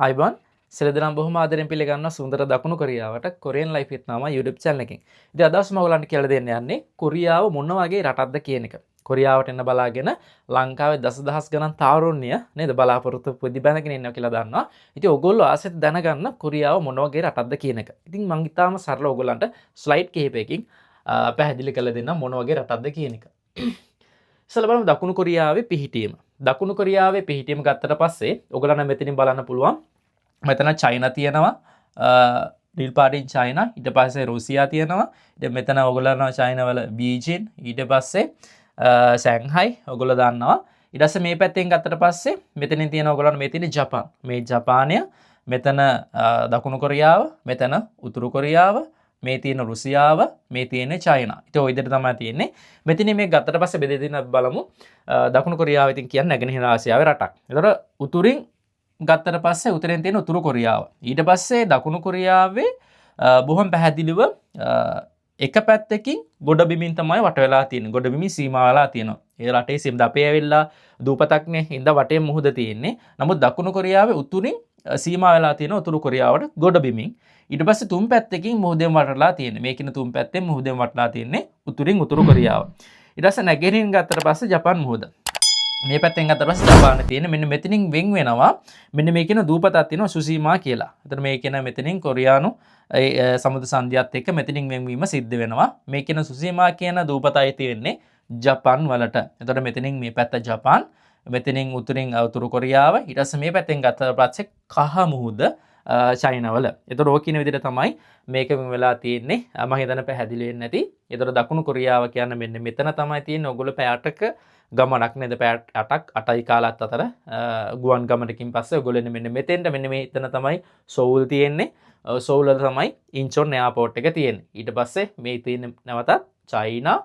ආයිබන් සෙලදනම් බොහොම ආදරෙන් පිළිගන්නවා සුන්දර දකුණු කොරියාවට කොරියන් ලයිෆ් විත් නාම YouTube channel එකෙන්. ඉතින් අද දවස් මම ඔයගලන්ට කියලා දෙන්න යන්නේ කොරියාව මොන වගේ රටක්ද කියන එක. කොරියාවට එන්න බලාගෙන ලංකාවේ දසදහස් ගණන් තාරුණ්‍ය නේද බලාපොරොත්තු ප්‍රතිබැනගෙන ඉන්නවා කියලා දන්නවා. ඉතින් ඔයගොල්ලෝ ආසෙත් දැනගන්න කොරියාව මොන වගේ රටක්ද කියන එක. ඉතින් මම ඊටාම සරල ඔයගලන්ට ස්ලයිඩ් කිහිපයකින් පැහැදිලි කරලා දෙන්නම් මොන වගේ රටක්ද කියන එක. ඉස්සෙල්ලා බලමු දකුණු කොරියාවේ පිහිටීම. දකුණු කොරියාවේ පිහිටීම ගත්තට පස්සේ ඔයගලන්ට මෙතනින් බලන්න පුළුවන්. මෙතන චයිනා තියෙනවා. රීල් පාටින් චයිනා. ඊට පස්සේ රුසියා තියෙනවා. ඊට මෙතන ඔයගලන්ට චයිනා වල බීජින්. ඊට පස්සේ සැන්හයි ඔයගොල්ලෝ දන්නවා. ඊට පස්සේ මේ පැත්තෙන් ගත්තට පස්සේ මෙතනින් තියෙන ඔයගලන්ට මේ තියෙන ජපාන්. මේ ජපානය, මෙතන දකුණු කොරියාව, මෙතන උතුරු කොරියාව, මේ තියෙන රුසියාව, මේ තියෙන චයිනා. ඉතින් ওই විදිහට තමයි තියෙන්නේ. මෙතන මේ ගත්තට පස්සේ බෙදෙන්න බලමු. දකුණු කොරියාව ඉතින් කියන්නේ නැගෙනහිර ආසියාවේ රටක්. ඒතර උතුරින් ගත්තට පස්සේ උතුරෙන් තියෙන උතුරු කොරියාව. ඊට පස්සේ දකුණු කොරියාවේ බොහොම පැහැදිලිව එක පැත්තකින් ගොඩබිමින් තමයි වට වෙලා තියෙන්නේ. ගොඩබිමින් සීමා වෙලා තියෙනවා. ඒ රටේ සීම දපේ ඇවිල්ලා දූපතක්නේ හින්දා වටේ මුහුද තියෙන්නේ. නමුත් දකුණු කොරියාවේ උතුරින් සීමා වෙලා තියෙන උතුරු කොරියාවට ගොඩබිමින්. ඊට පස්සේ තුන් පැත්තකින් මුහුදෙන් වටලා තියෙන්නේ. මේකින තුන් පැත්තෙන් මුහුදෙන් වටලා තියෙන්නේ උතුරින් උතුරු කොරියාව. ඊට පස්සේ නැගෙනහිරින් ගත්තට පස්සේ ජපාන් මුහුද. මේ පැත්තෙන් ගත්තට පස්සේ ජපාන තියෙන මෙන්න මෙතනින් වෙන් වෙනවා. මෙන්න මේකින දූපතක් තියෙනවා සුසීමා කියලා. එතන මේකින මෙතනින් කොරියානු සමුද්‍ර සංධියත් එක්ක මෙතනින් වෙන්වීම සිද්ධ වෙනවා. මේකින සුසීමා කියන දූපතයි තියෙන්නේ ජපාන් වලට. එතකොට මෙතනින් මේ පැත්ත ජපාන්, මෙතනින් උතුරින් උතුරු කොරියාව, ඊට පස්සේ මේ පැත්තෙන් ගත්තට පස්සේ කහ මුහුද චයිනා වල. එතකොට ඕක කියන විදිහට තමයි මේක වෙලා තියෙන්නේ. මම හිතන පැහැදිලි වෙන්නේ නැති. එතකොට දකුණු කොරියාව කියන්නේ මෙන්න මෙතන තමයි තියෙන්නේ. ඔයගොල්ලෝ පැය 8ක ගමනක් නේද? පැය 8ක් 8යි කාලත් අතර ගුවන් ගමනකින් පස්සේ ඔයගොල්ලෝ මෙන්න මෙතෙන්ට මෙන්න මෙතන තමයි සෝල් තියෙන්නේ. සෝල් වල තමයි ඉන්චොන් එයාපෝට් එක තියෙන්නේ. ඊට පස්සේ මේ තියෙන නැවතත් චයිනා,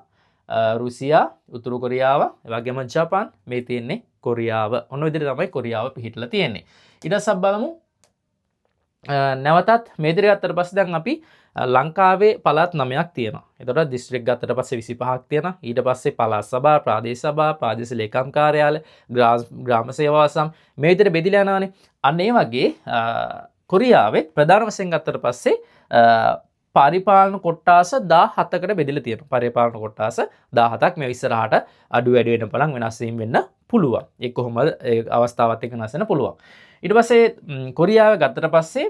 රුසියා, උතුරු කොරියාව, ඒ වගේම ජපාන්, මේ තියෙන්නේ කොරියාව. ඔන්න විදිහට තමයි කොරියාව පිහිටලා තියෙන්නේ. ඊට පස්සේ බලමු නැවතත් මේ විදිහට ගත්තට පස්සේ දැන් අපි ලංකාවේ පළාත් 9ක් තියෙනවා. එතකොට දිස්ත්‍රික් ගත්තට පස්සේ 25ක් තියෙනවා. ඊට පස්සේ පළාත් සභා, ප්‍රාදේශ සභා, ප්‍රාදේශීය ලේකම් කාර්යාලය, ග්‍රාම සේවා සම් මේ විදිහට බෙදිලා යනවානේ. අන්න ඒ වගේ කොරියාවේ ප්‍රධාන වශයෙන් ගත්තට පස්සේ පරිපාලන කොට්ටාස 17කට බෙදලා තියෙනවා. පරිපාලන කොට්ටාස 17ක් මේ ඉස්සරහට අඩු වැඩි වෙන බලන් වෙනස් වීම වෙන්න පුළුවන්. ඒක කොහොමද ඒ අවස්ථාවත් එක්ක වෙනස් වෙන්න පුළුවන්. ඊට පස්සේ කොරියාව ගත්තට පස්සේ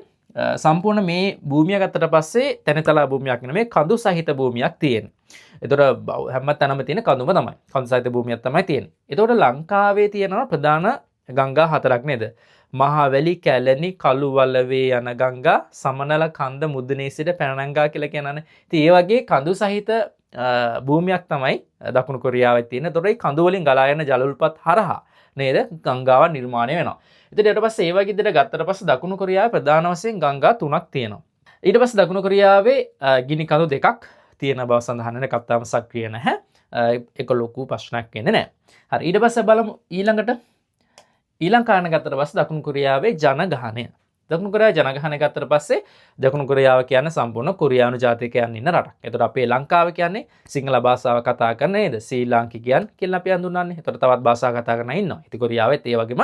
සම්පූර්ණ මේ භූමිය ගත්තට පස්සේ තැනතලා භූමියක් නෙමෙයි කඳු සහිත භූමියක් තියෙනවා. ඒතකොට හැම තැනම තියෙන කඳුම තමයි. කඳු සහිත භූමියක් තමයි තියෙන්නේ. ඒතකොට ලංකාවේ තියෙනවා ප්‍රධාන ගංගා 4ක් නේද? මහවැලි, කැලණි, කළුවලවේ යන ගංගා, සමනල කන්ද, මුදුනේ සිට පැනනංගා කියලා කියනනේ. ඉතින් ඒ වගේ කඳු සහිත භූමියක් තමයි දකුණු කොරියාවේ තියෙන. ඒතකොට මේ කඳු වලින් ගලා යන ජල උල්පත් හරහා නේද ගංගාවක් නිර්මාණය වෙනවා. ඉතින් ඊට පස්සේ ඒ වගේ විදිහට ගත්තට පස්සේ දකුණු කොරියාවේ ප්‍රධාන වශයෙන් ගංගා 3ක් තියෙනවා. ඊට පස්සේ දකුණු කොරියාවේ ගිනි කඳු 2ක් තියෙන බව සඳහන් වෙන එකක් තාම සක්‍රිය නැහැ. ඒක ලොකු ප්‍රශ්නයක් වෙන්නේ නැහැ. හරි ඊට පස්සේ බලමු ඊළඟ කාරණා ගත්තට පස්සේ දකුණු කොරියාවේ ජනගහනය. දකුණු කොරියාවේ ජනගහනය ගත්තට පස්සේ දකුණු කොරියාව කියන්නේ සම්පූර්ණ කොරියානු ජාතිකයන් ඉන්න රටක්. ඒතකොට අපේ ලංකාව කියන්නේ සිංහල භාෂාව කතා කරන නේද? ශ්‍රී ලාංකිකයන් කියලා අපි හඳුන්වන්නේ. ඒතකොට තවත් භාෂා කතා කරන ඉන්නවා. ඉතින් කොරියාවෙත් ඒ වගේම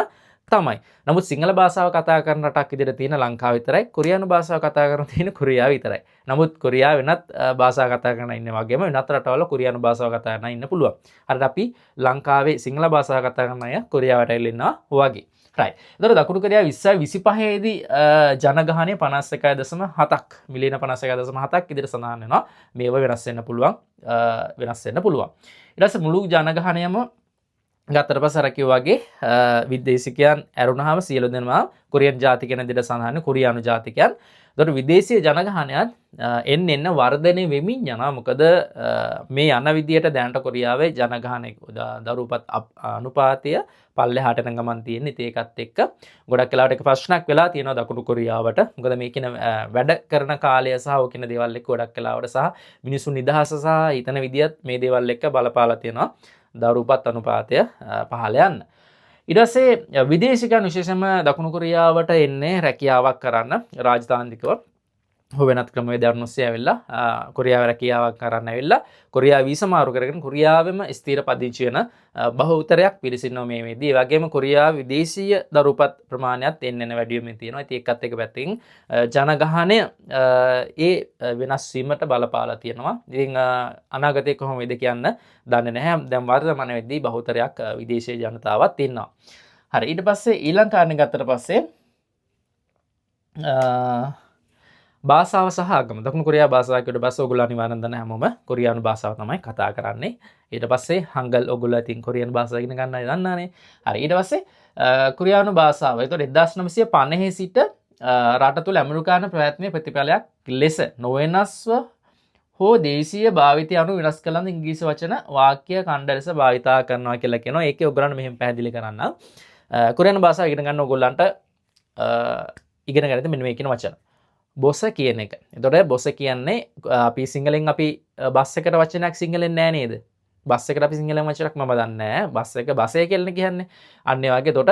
තමයි. නමුත් සිංහල භාෂාව කතා කරන රටක් විදිහට තියෙන ලංකාව විතරයි. කොරියානු භාෂාව කතා කරන තියෙන කොරියාව විතරයි. නමුත් කොරියාව වෙනත් භාෂා කතා කරන ඉන්න වගේම වෙනත් රටවල කොරියානු භාෂාව කතා කරන ඉන්න පුළුවන්. හරියට අපි ලංකාවේ සිංහල භාෂාව කතා කරන අය කොරියාවට ඇවිල්ලා ඉන්නවා වගේ. right. ඒතර දකුණු කොරියාව 2025 දී ජනගහනය 51.7ක් මිලියන 51.7ක් විදිහට සඳහන් වෙනවා. මේව වෙනස් වෙන්න පුළුවන්. ඊට පස්සේ මුළු ජනගහනයම ගත්තට පස්සේ අර කිව්වා වගේ විදේශිකයන් ඇරුණාම සියලු දෙනා කොරියන් ජාතිකයන් විදිහට සඳහන් කොරියානු ජාතිකයන්. ඒතකොට විදේශීය ජනගහනයත් එන්න වර්ධනය වෙමින් යනවා. මොකද මේ යන විදිහට දැනට කොරියාවේ ජනගහනයේ දරුපත් අනුපාතය පල්ලෙහාට යන ගමන් තියෙන්නේ. ඒකත් එක්ක ගොඩක් වෙලාවට එක ප්‍රශ්නයක් වෙලා තියෙනවා දකුණු කොරියාවට. මොකද මේ කියන වැඩ කරන කාලය සහ ඔය කියන දේවල් එක්ක ගොඩක් වෙලාවට සහ මිනිසුන් නිදහස සහ හිතන විදියත් මේ දේවල් එක්ක බලපාලා තියෙනවා. දරුපත් අනුපාතය පහළ යන්න. ඊට පස්සේ විදේශිකයන් විශේෂයෙන්ම දකුණු කොරියාවට එන්නේ රැකියාවක් කරන්න රාජතාන්ත්‍රිකව. හෝ වෙනත් ක්‍රමවේදයන් ඔස්සේ ඇවිල්ලා කොරියාව රැකියාවක් කරන්න ඇවිල්ලා කොරියාව වීසා මාරු කරගෙන කොරියාවෙම ස්ථිර පදිංචි වෙන බහුතරයක් පිරිසින්නවා මේ වෙද්දී. ඒ වගේම කොරියාව විදේශීය දරුපත් ප්‍රමාණයත් එන්න වැඩි වෙමින් තියෙනවා. ඉතින් ඒකත් එක පැත්තකින් ජනගහනය ඒ වෙනස් වීමට බලපාලා තියෙනවා. ඉතින් අනාගතයේ කොහොම වෙයිද කියන්න දන්නේ නැහැ. දැන් වර්තමාන වෙද්දී බහුතරයක් විදේශීය ජනතාවක් ඉන්නවා. හරි, ඊට පස්සේ ඊළඟ කාරණේ ගත්තට පස්සේ භාෂාව සහ ආගම. දකුණු කොරියාව භාෂාව කියවට පස්සේ ඔයගොල්ලෝ අනිවාර්යෙන් දන්න හැමෝම කොරියානු භාෂාව තමයි කතා කරන්නේ. ඊට පස්සේ හංගල් ඔයගොල්ලෝ ඉතින් කොරියානු භාෂාව ඉගෙන ගන්නයි දන්නානේ. හරි, ඊට පස්සේ කොරියානු භාෂාව. ඒතකොට 1950 සිට රට තුළ ඇමරිකානු ප්‍රයත්නයේ ප්‍රතිඵලයක් ලෙස නොවෙනස්ව හෝ දේශීය භාවිතය අනුව වෙනස් කළ ඉංග්‍රීසි වචන වාක්‍ය ඛණ්ඩ ලෙස භාවිතා කරනවා කියලා කියනවා. ඒකේ ඔයගොල්ලන්ට මෙහෙම පැහැදිලි කරන්න. කොරියානු භාෂාව ඉගෙන ගන්න ඔයගොල්ලන්ට ඉගෙන ගන්න මෙන්න මේ කියන වචන. බොස කියන එක. එතකොට බොස කියන්නේ අපි සිංහලෙන් අපි බස් එකට වචනයක් සිංහලෙන් නෑ නේද? බස් එකට අපි සිංහලෙන් වචනයක් මම දන්නේ නෑ. බස් එක බසය කියලා කියන්නේ. අන්න ඒ වගේ එතකොට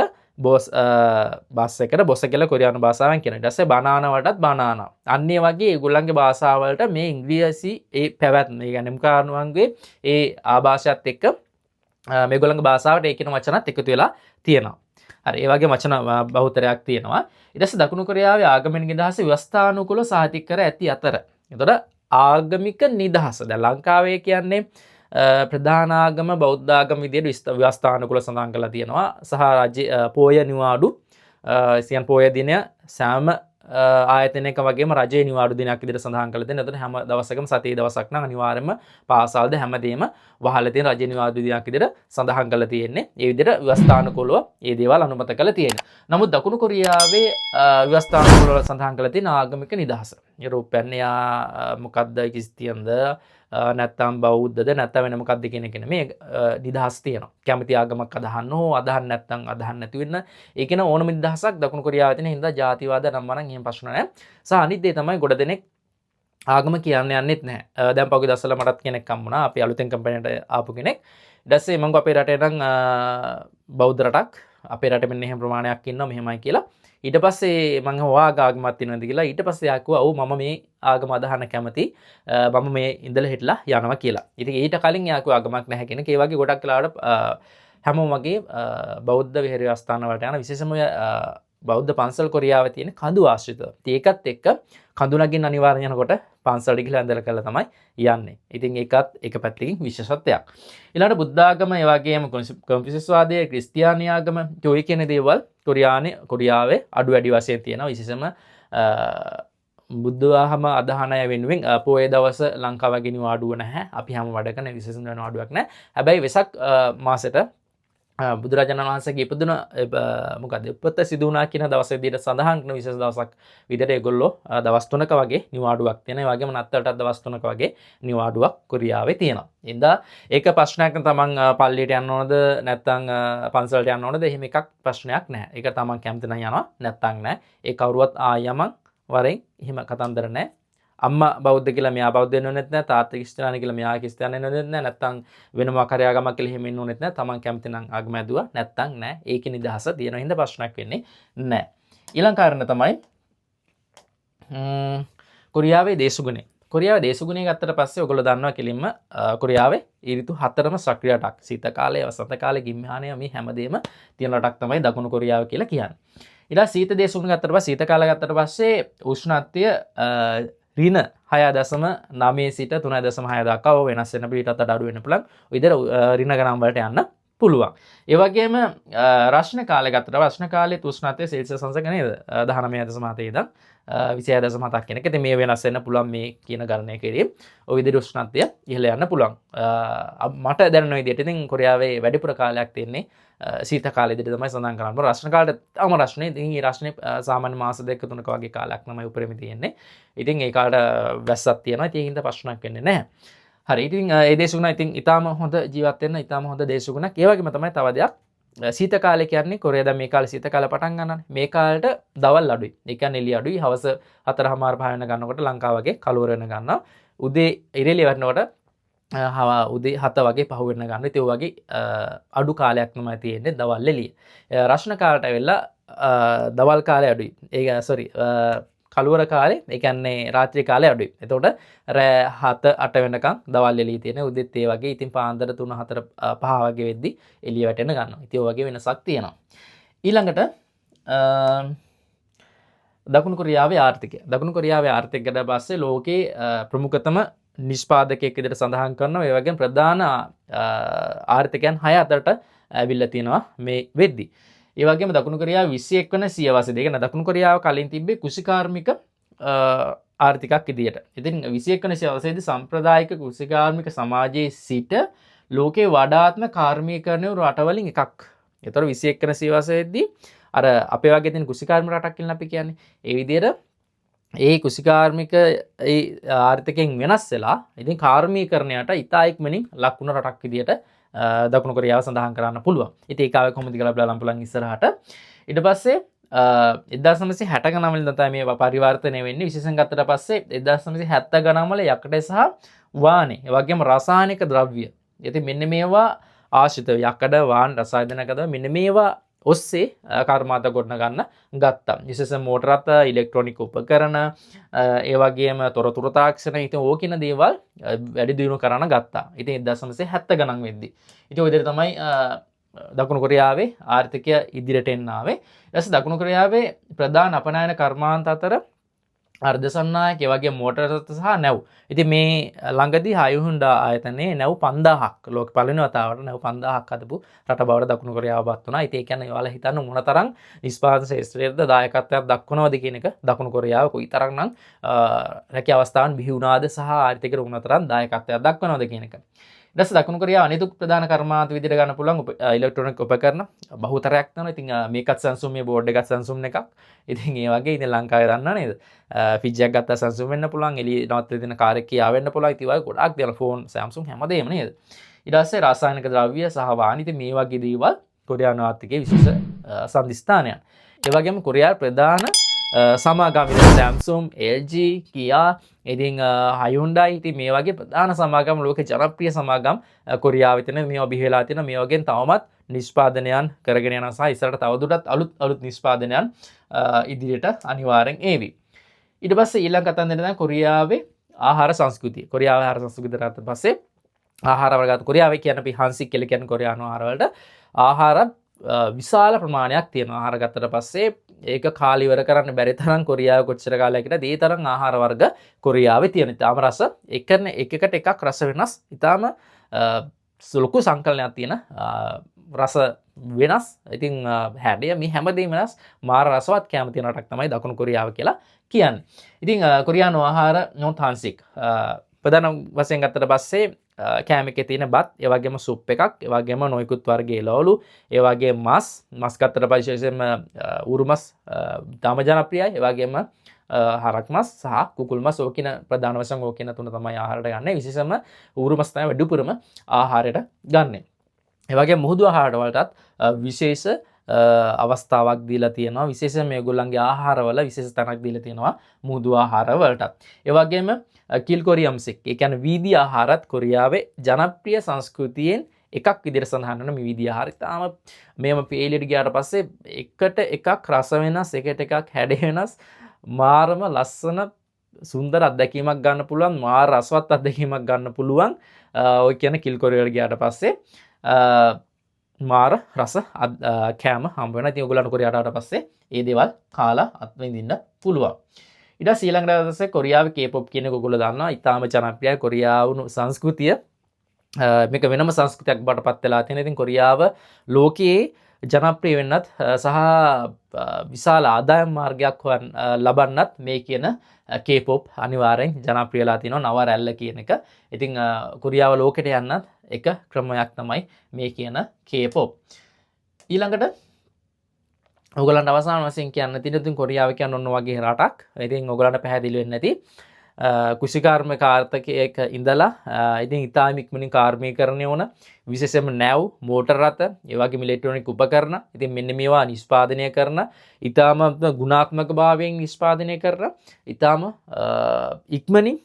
බස් එකට බොස කියලා කොරියානු භාෂාවෙන් කියනවා. ඊට පස්සේ බනානා වලටත් බනානා. අන්න ඒ වගේ ඒගොල්ලන්ගේ භාෂාව වලට මේ ඉංග්‍රීසි ඒ පැවැත්ම, ඒ කියන්නේ මුකානුවන්ගේ ඒ ආభాෂයත් එක්ක මේගොල්ලන්ගේ භාෂාවට ඒ කියන වචනත් එකතු වෙලා තියෙනවා. හරි, ඒ වගේ වචන බහුතරයක් තියෙනවා. ඊට පස්සේ දකුණු කොරියාවේ ආගමික නිදහස ව්‍යවස්ථානුකූලව සාහිතික කර ඇති අතර. එතකොට ආගමික නිදහස දැන් ලංකාවේ කියන්නේ ප්‍රධාන ආගම බෞද්ධ ආගම විදියට ව්‍යවස්ථානුකූලව සඳහන් කරලා තියෙනවා. සහ රාජ්‍ය පොය නිවාඩු සියන් පොය දිනය සෑම ආයතනයක වගේම රජයේ නිවාඩු දිනයක් විදිහට සඳහන් කරලා තියෙනවා. එතකොට හැම දවසකම සතියේ දවසක් නම් අනිවාර්යයෙන්ම පාසල්ද හැමදේම වහලා තියෙන රජයේ නිවාඩු දිනයක් විදිහට සඳහන් කරලා තියෙන්නේ. ඒ විදිහට ව්‍යවස්ථානුකූලව මේ දේවල් අනුමත කරලා තියෙනවා. නමුත් දකුණු කොරියාවේ ව්‍යවස්ථානුකූලව සඳහන් කරලා තියෙන ආගමික නිදහස. යුරෝපයන් මොකද්ද කිස්තියන්ද නැත්තම් බෞද්ධද නැත්තම් වෙන මොකක්ද කියන එක නෙමේ නිදහස් තියෙනවා. කැමති ආගමක් අදහන්න හෝ අදහන්න නැත්තම් අදහන්න නැති වෙන්න. ඒ කියන ඕනම නිදහසක් දකුණු කොරියාවේ තියෙන හින්දා ජාතිවාද නම් මනම් එහෙම ප්‍රශ්න නැහැ. සහ අනිත් දේ තමයි ගොඩ දෙනෙක් ආගම කියන්න යන්නෙත් නැහැ. දැන් පහුගිය දවස්වල මටත් කෙනෙක් හම්බුණා. අපි අලුතෙන් කම්පැනිට ආපු කෙනෙක්. ඊට පස්සේ මම අපේ රටේ නම් බෞද්ධ රටක් අපේ රටේ මෙන්න එහෙම ප්‍රමාණයක් ඉන්නවා මෙහෙමයි කියලා. ඊට පස්සේ මම ඔයාගේ ආගමක් තියෙනවද කියලා. ඊට පස්සේ යා කිව්වා ඔව් මම මේ ආගම අදහන්න කැමති. මම මේ ඉඳලා හිටලා යනවා කියලා. ඉතින් ඊට කලින් යා කිව්වා ආගමක් නැහැ කියන එක. ඒ වගේ ගොඩක් වෙලාවට හැමෝම වගේ බෞද්ධ විහාර ස්ථාන වලට යන විශේෂම බෞද්ධ පන්සල් කොරියාවේ තියෙන කඳු ආශ්‍රිතව. ඒකත් එක්ක කඳුනගින් අනිවාර්යෙන් යනකොට පන්සලට ගිහලා ඇඳලා කරලා තමයි යන්නේ. ඉතින් ඒකත් එක පැත්තකින් විශේෂත්වයක්. ඊළඟට බුද්ධ ආගම, ඒ වගේම කොන්ෆියුසියස් වාදය, ක්‍රිස්තියානි ආගම, ඔය කියන දේවල් කොරියාවේ අඩු වැඩි වශයෙන් තියෙනවා. විශේෂම බුද්ධ ආගම අදහන අය වෙනුවෙන් පොයේ දවස ලංකාවේ නිවාඩුව නැහැ. අපි හැම වැඩ කරන විශේෂම නිවාඩුවක් නැහැ. හැබැයි වෙසක් මාසෙට බුදුරජාණන් වහන්සේගේ ඉපදුන මොකද උපත සිදු වුණා කියන දවස් විදිහට සඳහන් කරන විශේෂ දවසක් විදිහට ඒගොල්ලෝ දවස් 3ක වගේ නිවාඩුවක් තියෙනවා. ඒ වගේම නත්තලටත් දවස් 3ක වගේ නිවාඩුවක් කොරියාවේ තියෙනවා. ඉතින්දා ඒක ප්‍රශ්නයක් නම් තමන් පල්ලියට යන්න ඕනද නැත්නම් පන්සලට යන්න ඕනද එහෙම එකක් ප්‍රශ්නයක් නැහැ. ඒක තමන් කැමති නම් යනවා නැත්නම් නැහැ. ඒ කවුරුවත් ආයමන් වරෙන් එහෙම කතන්දර නැහැ. අම්මා බෞද්ධ කියලා මෙයා බෞද්ධ වෙන්න ඕනෙත් නැහැ. තාත්තා ක්‍රිස්තියානි කියලා මෙයා ක්‍රිස්තියානි වෙන්න ඕනෙත් නැහැ. නැත්නම් වෙන මොකක් හරි ආගමක් කියලා එහෙම ඉන්න ඕනෙත් නැහැ. තමන් කැමති නම් ආගම ඇදුවා නැත්නම් නැහැ. ඒකේ නිදහස තියෙන හින්දා ප්‍රශ්නයක් වෙන්නේ නැහැ. ඊළඟ කාරණා තමයි කොරියාවේ දේශගුණය. කොරියාවේ දේශගුණය ගත්තට පස්සේ ඔයගොල්ලෝ දන්නවා කෙලින්ම කොරියාවේ ඍතු හතරම සක්‍රිය රටක්. සීත කාලය, වසන්ත කාලය, ගිම්හානය මේ හැමදේම තියෙන රටක් තමයි දකුණු කොරියාව කියලා කියන්නේ. ඊට සීත දේශගුණය ගත්තට පස්සේ සීත කාලය ගත්තට පස්සේ උෂ්ණත්වය ඍණ 6.9 සිට 3.6 දක්වා වෙනස් වෙන පිටට අඩු වෙන්න පුළුවන්. ඔය විදිහට ඍණ ගණන් වලට යන්න පුළුවන්. ඒ වගේම රස්න කාලය ගත්තට රස්න කාලයේ උෂ්ණත්වය සෙල්සියස් අංශක නේද 19.7 ඉඳන් 26.7ක් කියන එක. ඉතින් මේ වෙනස් වෙන්න පුළුවන් මේ කියන ගණනය කිරීම. ඔය විදිහට උෂ්ණත්වය ඉහළ යන්න පුළුවන්. මට දැනෙන විදිහට ඉතින් කොරියාවේ වැඩිපුර කාලයක් තියෙන්නේ සීත කාලේ විදිහට තමයි සඳහන් කරන්නේ. රස්න කාලේට තම රස්නේ. ඉතින් මේ රස්නේ සාමාන්‍ය මාස දෙක තුනක වගේ කාලයක් තමයි උපරිම තියෙන්නේ. ඉතින් ඒ කාලේ වැස්සක් තියෙනවා. ඉතින් ඒ හින්දා ප්‍රශ්නයක් වෙන්නේ නැහැ. හරි. ඉතින් ඒ දේශගුණ ඉතින් ඊටාම හොඳ ජීවත් වෙන්න ඊටාම හොඳ දේශගුණක්. ඒ වගේම තමයි තව දෙයක් සීත කාලය කියන්නේ කොරියාව දැන් මේ කාලේ සීත කාලේ පටන් ගන්නනේ. මේ කාලේට දවල් අඩුයි. ඒ කියන්නේ එළිය අඩුයි. හවස 4:00 වෙන ගන්නකොට ලංකාව වගේ කලවර වෙන ගන්නවා. උදේ ඉරෙලිය වටනකොට උදේ 7 වගේ පහ වෙන ගන්න. ඉතින් ඔය වගේ අඩු කාලයක් තමයි තියෙන්නේ දවල් එළිය. රස්න කාලයට ඇවිල්ලා දවල් කාලය අඩුයි. ඒක කළුවර කාලේ ඒ කියන්නේ රාත්‍රී කාලේ අඩුයි. එතකොට රෑ 7 8 වෙනකන් දවල් එළිය තියෙන උදෙත් ඒ වගේ. ඉතින් පාන්දර 3 4 5 වගේ වෙද්දි එළිය වැටෙන්න ගන්නවා. ඉතින් ඔය වගේ වෙනසක් තියෙනවා. ඊළඟට දකුණු කොරියාවේ ආර්ථිකය. දකුණු කොරියාවේ ආර්ථිකය ගැන පස්සේ ලෝකේ ප්‍රමුඛතම නිෂ්පාදකයෙක් විදිහට සඳහන් කරනවා. ඒ වගේම ප්‍රධාන ආර්ථිකයන් 6 අතරට ඇවිල්ලා තියෙනවා මේ වෙද්දි. ඒ වගේම දකුණු කොරියාව 21 වන සියවසේ. ඒ කියන්නේ දකුණු කොරියාව කලින් තිබ්බේ කෘෂිකාර්මික ආර්ථිකයක් විදියට. ඉතින් 21 වන සියවසේදී සම්ප්‍රදායික කෘෂිකාර්මික සමාජයේ සිට ලෝකේ වඩාත්ම කාර්මීකරණය වූ රටවලින් එකක්. ඒතර 21 වන සියවසේදී අර අපේ වගේ තියෙන කෘෂිකාර්මික රටක් කියලා අපි කියන්නේ. ඒ විදියට ඒ කෘෂිකාර්මික ඒ ආර්ථිකයෙන් වෙනස් වෙලා ඉතින් කාර්මීකරණයට ඉතා ඉක්මනින් ලක් වුණ රටක් විදියට දකුණු කොරියාව සඳහන් කරන්න පුළුවන්. ඉතින් ඒක ආවේ කොහොමද කියලා බලන්න පුළුවන් ඉස්සරහට. ඊට පස්සේ 1960 ගණන් වලින් තමයි මේ පරිවර්තනය වෙන්නේ. විශේෂයෙන් ගත්තට පස්සේ 1970 ගණන් වල යකඩ සහ වානේ, ඒ වගේම රසායනික ද්‍රව්‍ය. ඉතින් මෙන්න මේවා ආශ්‍රිත යකඩ වාන් රසායනික ද්‍රව්‍ය මෙන්න මේවා ඔස්සේ කර්මාන්ත ගොඩන ගන්න ගත්තා. විශේෂයෙන් මෝටර රථ, ඉලෙක්ට්‍රොනික උපකරණ, ඒ වගේම තොරතුරු තාක්ෂණ ඉතින් ඕකින දේවල් වැඩි දියුණු කරන්න ගත්තා. ඉතින් 1970 ගණන් වෙද්දි. ඉතින් ඔය විදිහට තමයි දකුණු කොරියාවේ ආර්ථිකය ඉදිරියට එන්න ආවේ. ඊට පස්සේ දකුණු කොරියාවේ ප්‍රධාන අපනයන කර්මාන්ත අතර අර්ධසන්නායක, ඒ වගේ මෝටර රථ සහ නැව්. ඉතින් මේ ළඟදී හයුහුන්ඩා ආයතනයේ නැව් 5000ක් ලෝක පළවෙනි වතාවට නැව් 5000ක් හදපු රට බවට දකුණු කොරියාවපත් වුණා. ඉතින් ඒ කියන්නේ ඔයාලා හිතන්න මොනතරම් නිෂ්පාදන ශාස්ත්‍රයේද දායකත්වයක් දක්වනවද කියන එක දකුණු කොරියාව කොයිතරම්නම් රැකිය අවස්ථාවන් බිහි වුණාද සහ ආර්ථිකයට මොනතරම් දායකත්වයක් දක්වනවද කියන එක. ඊට පස්සේ දකුණු කොරියාව අනිත් ප්‍රධාන කර්මාන්ත විදිහට ගන්න පුළුවන් ඉලෙක්ට්‍රොනික උපකරණ බහුතරයක් තියෙනවා. ඉතින් මේකත් Samsung මේ බෝඩ් එකත් Samsung එකක්. ඉතින් ඒ වගේ ඉතින් ලංකාවේ දන්නා නේද? ෆ්‍රිජ් එකක් ගත්තා Samsung වෙන්න පුළුවන්. එළිය නවත්තලා දෙන කාර් එකක් කියා වෙන්න පුළුවන්. ඉතින් වගේ ගොඩාක් දේවල් ෆෝන් Samsung හැමදේම නේද? ඊට පස්සේ රසායනික ද්‍රව්‍ය සහ වාහන ඉතින් මේ වගේ දේවල් කොරියානු ආර්ථිකයේ විශේෂ සම්දිස්ථානයන්. ඒ වගේම කොරියාවේ ප්‍රධාන සමාගම් Samsung, LG, Kia, ඉතින් Hyundai ඉතින් මේ වගේ ප්‍රධාන සමාගම් ලෝකේ ජනප්‍රිය සමාගම් කොරියාවේ තියෙන මේවා බිහි වෙලා තියෙන මේ වගේ තවමත් නිෂ්පාදනයන් කරගෙන යනවා සහ ඉස්සරහට තවදුරටත් අලුත් නිෂ්පාදනයන් ඉදිරියට අනිවාර්යෙන් ඒවි. ඊට පස්සේ ඊළඟ කතන්දර තමයි කොරියාවේ ආහාර සංස්කෘතිය. කොරියාවේ ආහාර සංස්කෘතියට ගත්ත පස්සේ ආහාර වර්ගات කොරියාවේ කියන අපි හාන්සික් කියලා කියන කොරියානු ආහාර වලට ආහාර විශාල ප්‍රමාණයක් තියෙනවා. ආහාර ගත්තට පස්සේ ඒක කාලි ඉවර කරන්න බැරි තරම් කොරියාව කොච්චර කාලයකට ඒ තරම් ආහාර වර්ග කොරියාවේ තියෙන. ඊටාම රස එකකට එකක් රස වෙනස්. ඊටාම ලොකු සංකලනයක් තියෙන රස වෙනස්. ඉතින් හැඩය මේ හැමදේම වෙනස්. මාර රසවත් කැම තියෙන රටක් තමයි දකුණු කොරියාව කියලා කියන්නේ. ඉතින් කොරියානු ආහාර නොතාන්සික් ප්‍රධාන වශයෙන් ගත්තට පස්සේ කෑම එකේ තියෙන බත්, ඒ වගේම සුප් එකක්, ඒ වගේම නොයිකුත් වර්ගයේ එළවලු, ඒ වගේම මස් ගත්තට පස්සේ විශේෂයෙන්ම ඌරු මස් තාම ජනප්‍රියයි. ඒ වගේම හරක් මස් සහ කුකුල් මස් ඕකින ප්‍රධාන වශයෙන් ඕකින තුන තමයි ආහාරයට ගන්න. විශේෂයෙන්ම ඌරු මස් තමයි වැඩිපුරම ආහාරයට ගන්න. ඒ වගේම මුහුදු ආහාර වලටත් විශේෂ අවස්ථාවක් දීලා තියෙනවා. විශේෂයෙන් මේගොල්ලන්ගේ ආහාරවල විශේෂ තැනක් දීලා තියෙනවා මුහුදු ආහාර වලටත්. ඒ වගේම කිල්කොරියම්සික්, ඒ කියන්නේ වීදි ආහාරත් කොරියාවේ ජනප්‍රිය සංස්කෘතියෙන් එකක් විදිහට සඳහන් වෙන මේ වීදි ආහාර. තාම මේව පෙළියට ගියාට පස්සේ එකට එකක් රස වෙනස්, එකට එකක් හැඩ වෙනස්, මාරම ලස්සන සුන්දර අත්දැකීමක් ගන්න පුළුවන්, මාර රසවත් අත්දැකීමක් ගන්න පුළුවන්. ඔය කියන කිල්කොරියට ගියාට පස්සේ මාර රස කෑම හම්බ වෙනවා. ඉතින් ඔයගොල්ලන්ට කොරියාවට ආවට පස්සේ මේ දේවල් කාලා අත්විඳින්න පුළුවන්. ඊට පස්සේ ඊළඟ දවසේ කොරියාවේ K-pop කියන එක ඔයගොල්ලෝ දන්නවා. ඊටාම ජනප්‍රියයි කොරියාවු සංස්කෘතිය. මේක වෙනම සංස්කෘතියක් බවට පත් වෙලා තියෙනවා. ඉතින් කොරියාව ලෝකයේ ජනප්‍රිය වෙන්නත් සහ විශාල ආදායම් මාර්ගයක් ලබන්නත් මේ කියන K-pop අනිවාර්යෙන් ජනප්‍රියලා තියෙනවා. නව රැල්ල කියන එක. ඉතින් කොරියාව ලෝකෙට යන්නත් එක ක්‍රමයක් තමයි මේ කියන K-pop. ඊළඟට ඔයගොල්ලන්ට අවසාන වශයෙන් කියන්න තියෙන ඉතින් කොරියාව කියන්නේ ඔන්න වගේ රටක්. ඉතින් ඔයගොල්ලන්ට පැහැදිලි වෙන්නේ නැති කෘෂිකාර්මික ආර්ථිකයක ඉඳලා ඉතින් ඉතාම ඉක්මනින් කාර්මීකරණය වුණ විශේෂයෙන්ම නැව්, මෝටර රථ, ඒ වගේම ඉලෙක්ට්‍රොනික උපකරණ. ඉතින් මෙන්න මේවා නිෂ්පාදනය කරන ඉතාම ගුණාත්මක භාවයෙන් නිෂ්පාදනය කරන ඉතාම ඉක්මනින්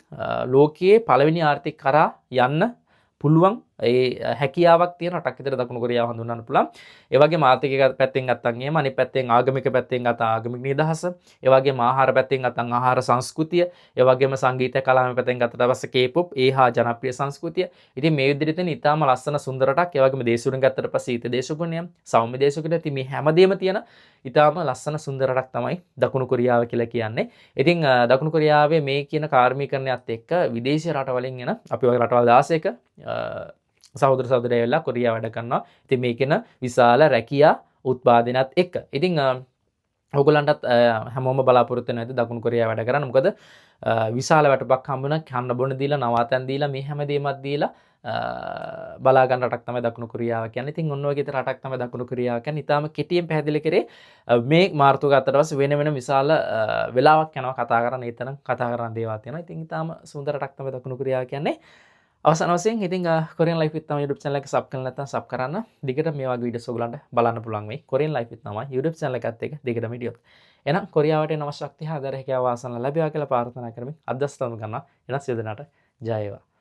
ලෝකයේ පළවෙනි ආර්ථික කරා යන්න පුළුවන් ඒ හැකියාවක් තියෙන රටක් විතර දකුණු කොරියාව හඳුන්වන්න පුළුවන්. ඒ වගේම ආර්ථික පැත්තෙන් ගත්තන් එහෙම අනිත් පැත්තෙන් ආගමික පැත්තෙන් ගත්ත ආගමික නිදහස, ඒ වගේම ආහාර පැත්තෙන් ගත්තන් ආහාර සංස්කෘතිය, ඒ වගේම සංගීත කලාවේ පැත්තෙන් ගත්තට පස්සේ K-pop ඒහා ජනප්‍රිය සංස්කෘතිය. ඉතින් මේ විදිහට තියෙන ඉතාම ලස්සන සුන්දර රටක්. ඒ වගේම දේශගුණ ගත්තට පස්සේ ඊට දේශගුණය, සෞම්‍ය දේශගුණ ඉතින් මේ හැමදේම තියෙන ඉතාම ලස්සන සුන්දර රටක් තමයි දකුණු කොරියාව කියලා කියන්නේ. ඉතින් දකුණු කොරියාවේ මේ කියන කාර්මීකරණයත් එක්ක විදේශීය රටවලින් එන අපි වගේ රටවල් 16ක සහෝදර සහෝදරයෝ වෙලා කොරියාව වැඩ කරනවා. ඉතින් මේකෙන විශාල රැකියා උත්පාදනයත් එක්ක. ඉතින් ඔයගොල්ලන්ටත් හැමෝම බලාපොරොත්තු වෙනවා ඇති දකුණු කොරියාව වැඩ කරන්න. මොකද විශාල වැටුපක් හම්බ වෙනවා. කන්න බොන්න දීලා නවාතැන් දීලා මේ හැමදේමත් දීලා බලා ගන්න රටක් තමයි දකුණු කොරියාව කියන්නේ. ඉතින් ඔන්න ඔය විදිහට රටක් තමයි දකුණු කොරියාව කියන්නේ. ඊටාම කෙටියෙන් පැහැදිලි කරේ මේ මාර්තු ගත්තට පස්සේ වෙන වෙන විශාල වෙලාවක් යනවා කතා කරන්න. ඒතන කතා කරන දේවල් තියෙනවා. ඉතින් ඊටාම සුන්දර රටක් තමයි දකුණු කොරියාව කියන්නේ. අවසන් වශයෙන් ඉතින් කොරියන් ලයිෆ් විත් තමයි YouTube channel එක සබ් කරලා නැත්නම් සබ් කරන්න. දිගට මේ වගේ වීඩියෝස් ඔයගලන්ට බලන්න පුළුවන් වෙයි. කොරියන් ලයිෆ් විත් තමයි YouTube channel එකත් එක්ක දිගට වීඩියෝ. එහෙනම් කොරියාවට එන අවශ්‍ය ශක්තිය ආදරය හැකියාව වාසනාව ලැබේවා කියලා ප්‍රාර්ථනා කරමින් අද දවස් තම කරනවා. එහෙනම් සියලු දෙනාට ජය වේවා.